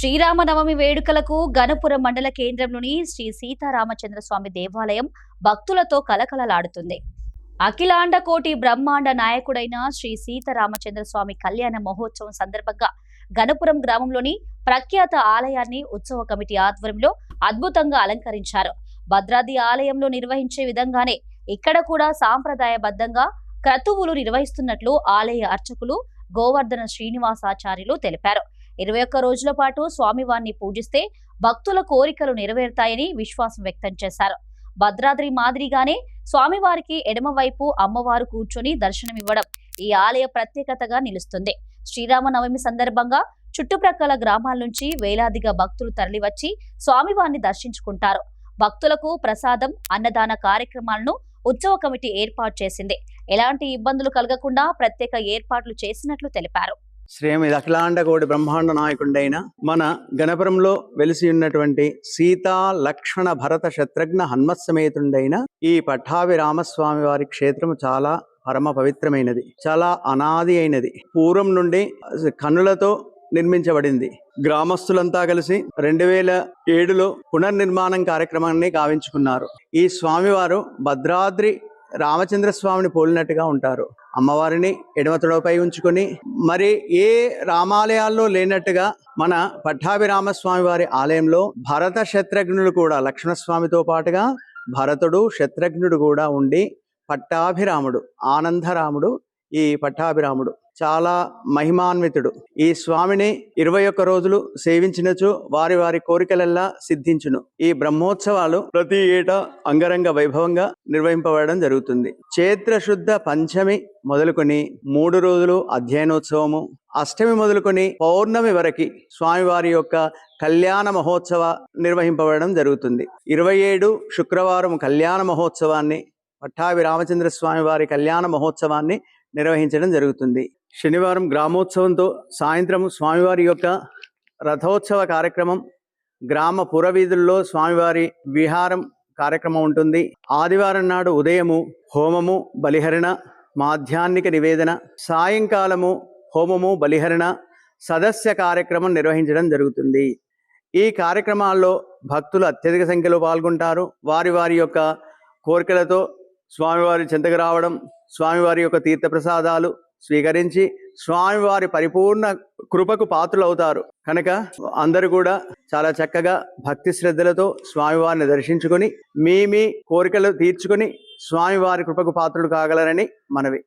శ్రీరామనవమి వేడుకలకు గణపురం మండల కేంద్రంలోని శ్రీ సీతారామచంద్ర స్వామి దేవాలయం భక్తులతో కలకలలాడుతుంది. అఖిలాండ కోటి బ్రహ్మాండ నాయకుడైన శ్రీ సీతారామచంద్ర స్వామి కళ్యాణ మహోత్సవం సందర్భంగా గణపురం గ్రామంలోని ప్రఖ్యాత ఆలయాన్ని ఉత్సవ కమిటీ ఆధ్వర్యంలో అద్భుతంగా అలంకరించారు. భద్రాద్రి ఆలయంలో నిర్వహించే విధంగానే ఇక్కడ కూడా సాంప్రదాయబద్ధంగా క్రతువులు నిర్వహిస్తున్నట్లు ఆలయ అర్చకులు గోవర్ధన శ్రీనివాసాచార్యులు తెలిపారు. 21 రోజుల పాటు స్వామివారిని పూజిస్తే భక్తుల కోరికలు నెరవేరుతాయని విశ్వాసం వ్యక్తం చేశారు. భద్రాద్రి మాదిరిగానే స్వామివారికి ఎడమవైపు అమ్మవారు కూర్చొని దర్శనమివ్వడం ఈ ఆలయ ప్రత్యేకతగా నిలుస్తుంది. శ్రీరామనవమి సందర్భంగా చుట్టుప్రక్కల గ్రామాల నుంచి వేలాదిగా భక్తులు తరలివచ్చి స్వామివారిని దర్శించుకుంటారు. భక్తులకు ప్రసాదం, అన్నదాన కార్యక్రమాలను ఉత్సవ కమిటీ ఏర్పాటు చేసింది. ఎలాంటి ఇబ్బందులు కలగకుండా ప్రత్యేక ఏర్పాట్లు చేసినట్లు తెలిపారు. శ్రీమద్ అఖిలాండ కోటి బ్రహ్మాండ నాయకుడైన మన గణపురంలో వెలిసి ఉన్నటువంటి సీతా లక్ష్మణ భరత శత్రుఘ్న హనుమత్సమేతుడైన ఈ పట్టాభి రామస్వామి వారి క్షేత్రం చాలా పరమ పవిత్రమైనది, చాలా అనాది అయినది. పూర్వం నుండి కన్నులతో నిర్మించబడింది. గ్రామస్తులంతా కలిసి 2007లో పునర్నిర్మాణం కార్యక్రమాన్ని గావించుకున్నారు. ఈ స్వామివారు భద్రాద్రి రామచంద్ర స్వామిని పోలినట్టుగా ఉంటారు. అమ్మవారిని ఎడమతొడపై ఉంచుకొని మరి ఏ రామాలయాల్లో లేనట్టుగా మన పట్టాభి రామస్వామి వారి ఆలయంలో భరత శత్రుఘ్నులు కూడా లక్ష్మణస్వామితో పాటుగా భరతుడు శత్రుఘ్నుడు కూడా ఉండి పట్టాభిరాముడు, ఆనందరాముడు, ఈ పట్టాభిరాముడు చాలా మహిమాన్వితుడు. ఈ స్వామిని 21 రోజులు సేవించినచో వారి వారి కోరికలల్లా సిద్ధించును. ఈ బ్రహ్మోత్సవాలు ప్రతి ఏటా అంగరంగ వైభవంగా నిర్వహింపబడడం జరుగుతుంది. చైత్ర శుద్ధ పంచమి మొదలుకొని 3 రోజులు అధ్యయనోత్సవము, అష్టమి మొదలుకొని పౌర్ణమి వరకు స్వామివారి యొక్క కళ్యాణ మహోత్సవ నిర్వహింపబడడం జరుగుతుంది. 27 శుక్రవారం కళ్యాణ మహోత్సవాన్ని, పట్టాభి రామచంద్ర స్వామి వారి కళ్యాణ మహోత్సవాన్ని నిర్వహించడం జరుగుతుంది. శనివారం గ్రామోత్సవంతో సాయంత్రం స్వామివారి యొక్క రథోత్సవ కార్యక్రమం, గ్రామ పురవీధుల్లో స్వామివారి విహారం కార్యక్రమం ఉంటుంది. ఆదివారం నాడు ఉదయము హోమము, బలిహరణ, మాధ్యాహ్నిక నివేదన, సాయంకాలము హోమము, బలిహరణ, సదస్య కార్యక్రమం నిర్వహించడం జరుగుతుంది. ఈ కార్యక్రమాల్లో భక్తులు అత్యధిక సంఖ్యలో పాల్గొంటారు. వారి వారి యొక్క కోరికలతో స్వామివారి చెంతకు రావడం, స్వామివారి యొక్క తీర్థప్రసాదాలు స్వీకరించి స్వామివారి పరిపూర్ణ కృపకు పాత్రులవుతారు. కనుక అందరూ కూడా చాలా చక్కగా భక్తి శ్రద్ధలతో స్వామివారిని దర్శించుకొని మీ కోరికలు తీర్చుకొని స్వామివారి కృపకు పాత్రులు కాగలరని మనవి.